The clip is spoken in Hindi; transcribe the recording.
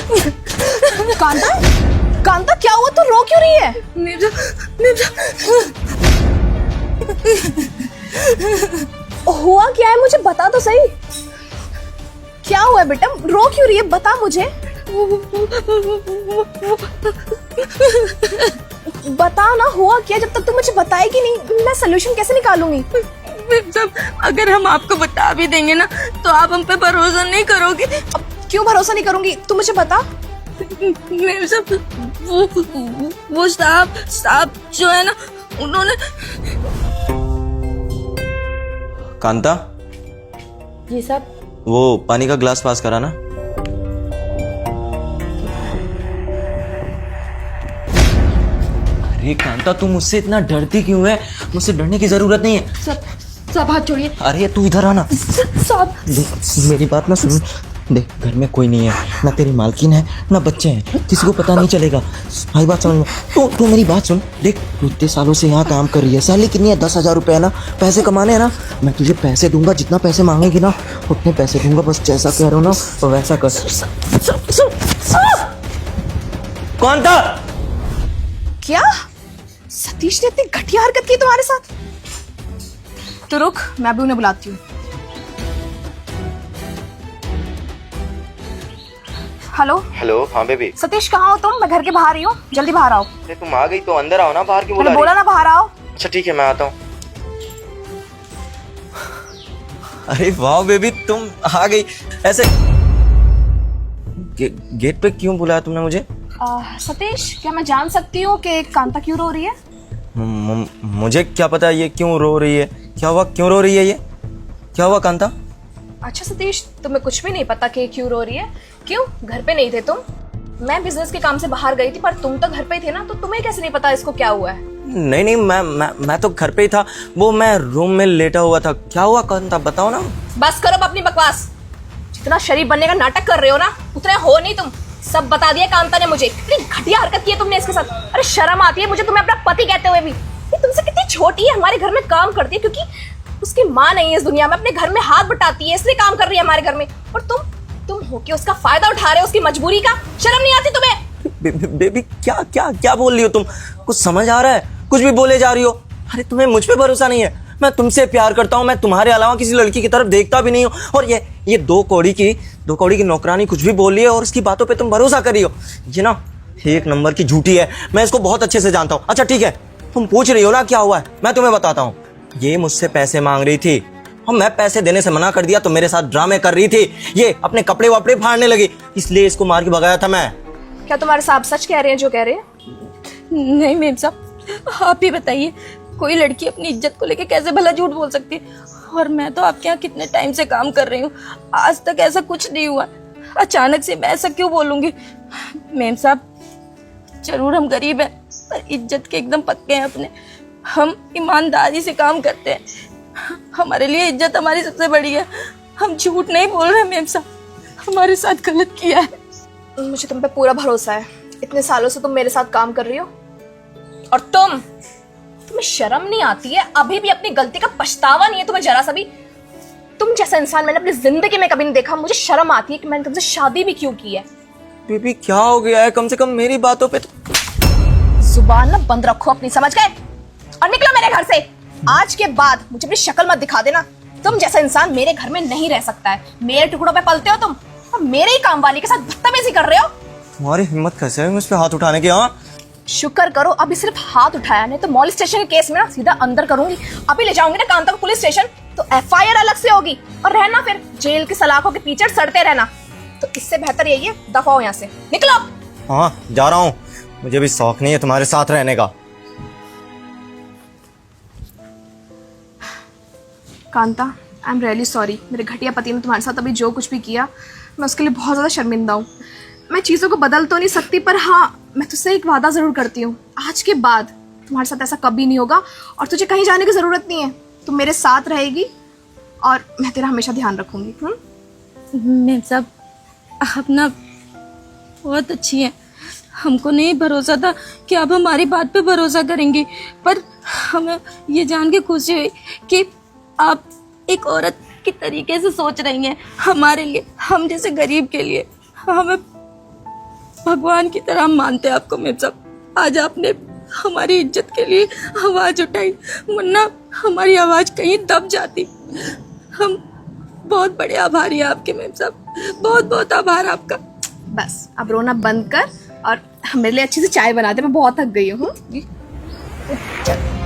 कांता, कांता क्या हुआ? तू रो क्यों रही है? हुआ क्या है? मुझे बता तो सही। क्या हुआ है बेटा? रो क्यों रही है? बता मुझे। बता ना, हुआ क्या? जब तक तू मुझे बताएगी नहीं मैं सोल्यूशन कैसे निकालूंगी? अगर हम आपको बता भी देंगे ना तो आप हम पे भरोसा नहीं करोगे। अब क्यों भरोसा नहीं करूंगी? तू मुझे बता। मेम साहब वो साहब जो है ना उन्होंने। कांता, जी साहब। वो पानी का ग्लास पास करा ना। अरे कांता, तू मुझसे इतना डरती क्यों है? मुझसे डरने की जरूरत नहीं है। सब हाथ छोड़िए। अरे तू इधर आना। साहब मेरी बात ना सुन। देख, घर में कोई नहीं है, ना तेरी मालकिन है ना बच्चे हैं, किसी को पता नहीं चलेगा। भाई बात समझ में। तू मेरी बात सुन। देख, तू इतने सालों से यहाँ काम कर रही है, सैलरी कितनी है? 10,000 रुपये है ना? पैसे कमाने हैं ना? मैं तुझे पैसे दूंगा, जितना पैसे मांगेगी ना उतने पैसे दूंगा। बस जैसा कह रहा हूँ ना तो वैसा कर। कौन था? क्या सतीश ने इतनी घटिया हरकत की तुम्हारे साथ? तो रुक, मैं अभी उन्हें बुलाती हूँ। हेलो। हेलो, हाँ बेबी। सतीश कहाँ हो तुम? मैं घर के बाहर ही हूँ, जल्दी बाहर आओ। अरे तुम आ गई तो अंदर आओ ना, बाहर क्यों बुला मैंने रही? बोला ना बाहर आओ। अच्छा ठीक है, मैं आता हूँ। अरे वाह बेबी, तुम आ गई। ऐसे गेट पे क्यों बुलाया तुमने मुझे? सतीश, क्या मैं जान सकती हूँ कि कांता क्यों रो रही है? मुझे क्या पता ये क्यों रो रही है। क्या हुआ, क्यों रो रही है ये? क्या हुआ कांता? अच्छा सतीश, तुम्हें कुछ भी नहीं पता कि क्यों रो रही है? क्यों, घर पे नहीं थे तुम? मैं बिजनेस के काम से बाहर गई थी, पर तुम तो घर पे ही थे ना, तो तुम्हें कैसे नहीं पता इसको क्या हुआ है? नहीं, मैं तो घर पे ही था। वो मैं रूम में लेटा हुआ था। क्या हुआ कांता, बताओ ना। बस करो अब अपनी बकवास। जितना शरीफ बनने का नाटक कर रहे हो ना, उतने हो नहीं तुम। सब बता दिया कांता ने मुझे। कितनी घटिया हरकत की है तुमने इसके साथ। अरे शर्म आती है मुझे तुम्हें अपना पति कहते हुए भी। ये तुमसे कितनी छोटी है, हमारे घर में काम करती है क्योंकि उसकी माँ नहीं है इस दुनिया में, अपने घर में हाथ बटाती है, इसलिए काम कर रही है हमारे घर में। और तुम होके उसका फायदा उठा रहे हो, उसकी मजबूरी का। शर्म नहीं आती तुम्हें? बेबी क्या क्या क्या बोल रही हो तुम? कुछ समझ आ रहा है? कुछ भी बोले जा रही हो। अरे तुम्हें मुझ पे भरोसा नहीं है? मैं तुमसे प्यार करता हूँ, मैं तुम्हारे अलावा किसी लड़की की तरफ देखता भी नहीं हूँ। और ये दो कौड़ी की नौकरानी कुछ भी बोल रही है और उसकी बातों पे तुम भरोसा कर रही हो। ये ना एक नंबर की झूठी है, मैं इसको बहुत अच्छे से जानता हूँ। अच्छा ठीक है, तुम पूछ रही हो ना क्या हुआ है, मैं तुम्हें बताता हूँ। ये मुझसे पैसे मांग रही थी और मैं पैसे देने से मना कर दिया तो मेरे साथ ड्रामे कर रही थी। ये अपने कपड़े वपड़े फाड़ने लगी, इसलिए इसको मार के भगाया था मैं। क्या तुम्हारे साहब सच कह रहे हैं जो कह रहे हैं? नहीं मेम साहब, आप ही बताइए, कोई लड़की अपनी इज्जत को लेके कैसे भला झूठ बोल सकती है? और मैं तो आपके यहाँ कितने टाइम से काम कर रही हूँ, आज तक ऐसा कुछ नहीं हुआ। अचानक से मैं ऐसा क्यों बोलूंगी? मेम साहब, जरूर हम गरीब हैं पर इज्जत के एकदम पक्के हैं अपने। हम ईमानदारी से काम करते हैं, हमारे लिए इज्जत हमारी सबसे बड़ी है। हम झूठ नहीं बोल रहे मेम साहब, हमारे साथ गलत किया है। मुझे तुम पे पूरा भरोसा है। इतने सालों से तुम मेरे साथ काम कर रही हो और तुम्हें शर्म नहीं आती है? अभी भी अपनी गलती का पछतावा नहीं है तुम्हें जरा सा भी? तुम जैसा इंसान मैंने अपनी जिंदगी में कभी नहीं देखा। मुझे शर्म आती है कि मैंने तुमसे शादी भी क्यों की है। बेबी क्या हो गया है? कम से कम मेरी बातों पे तो जुबान ना बंद रखो अपनी, समझ गए? और निकलो मेरे घर से। आज के बाद मुझे अपनी शक्ल मत दिखा देना। तुम जैसा इंसान मेरे घर में नहीं रह सकता है। मेरे टुकड़ों पे पलते हो तुम और मेरे ही काम वाली के साथ बदतमीजी कर रहे हो। तुम्हारी हिम्मत कैसे है मुझ पे हाथ उठाने की? हाँ, शुक्र करो अभी सिर्फ हाथ उठाया, नहीं तो मॉलेस्टेशन के केस में ना सीधा अंदर करूंगी। अभी ले जाऊंगी ना कांता को पुलिस स्टेशन, तो एफआईआर अलग से होगी और रहना फिर जेल की सलाखों के पीछे सड़ते रहना। तो इससे बेहतर यही है दफा हो यहाँ से, निकलो। हाँ जा रहा हूँ, मुझे भी शौक नहीं है तुम्हारे साथ रहने का। Kanta, I am really sorry. मेरे घटिया पति ने तुम्हारे साथ अभी जो कुछ भी किया, मैं उसके लिए बहुत ज़्यादा शर्मिंदा हूँ। मैं चीज़ों को बदल तो नहीं सकती, पर हाँ मैं तुझसे एक वादा ज़रूर करती हूँ। आज के बाद तुम्हारे साथ ऐसा कभी नहीं होगा और तुझे कहीं जाने की ज़रूरत नहीं है। तुम मेरे साथ रहेगी और मैं तेरा हमेशा ध्यान रखूंगी। मेम साहब, आप ना बहुत अच्छी हैं। हमको नहीं भरोसा था कि आप हमारी बात पे भरोसा करेंगी, पर हमें ये जान के खुशी हुई कि आप एक औरत की तरीके से सोच रही हैं हमारे लिए, हम जैसे गरीब के लिए। हमें भगवान की तरह हम मानते हैं आपको मेम साहब। आज आपने हमारी इज्जत के लिए आवाज उठाई, वरना हमारी आवाज कहीं दब जाती। हम बहुत बड़े आभारी हैं आपके मेम साहब, बहुत बहुत आभार आपका। बस अब रोना बंद कर और मेरे लिए अच्छी से चाय बना दे, मैं बहुत थक गई हूँ। चल।